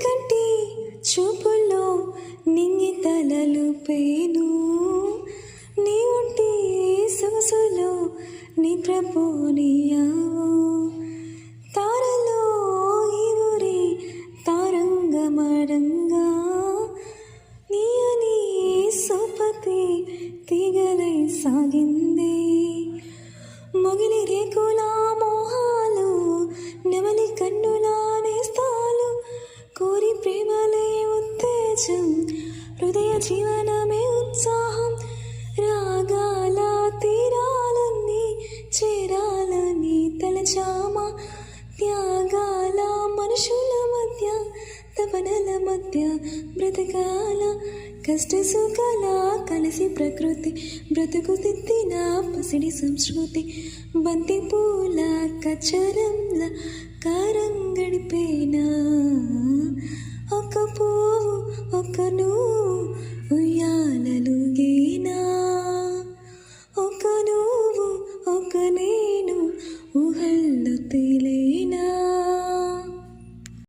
కంటి చూపుల్లో నింగి తలలు పేను నీ ఒంటి సొగసులో నిద్రపోనియావు తారలో ఈ ఊరి తారంగమడంగా నీ అని సోపతి తీగలై సాగింది మొగిలి రేకుల మోహాలు నెమలి కన్నుల నేస్తాలు కోరి ప్రేమలే ఉత్తేజం హృదయ జీవనమే ఉత్సాహం రాగాల తీరాలన్నీ చేరాలని తలచామా త్యాగాల మనుషుల మధ్య తపనల మధ్య బ్రతకాల కష్ట సుఖాల కలిసి ప్రకృతి బ్రతుకు తిత్తిన పసిడి సంస్కృతి బంతి పూల కచ్చరంల కారం గడిపేనా ఒక పువ్వు ఒక నువ్వు ఉయ్యాలలుగేనా ఒక నువ్వు ఒక నేను ఊహల్లో తేలే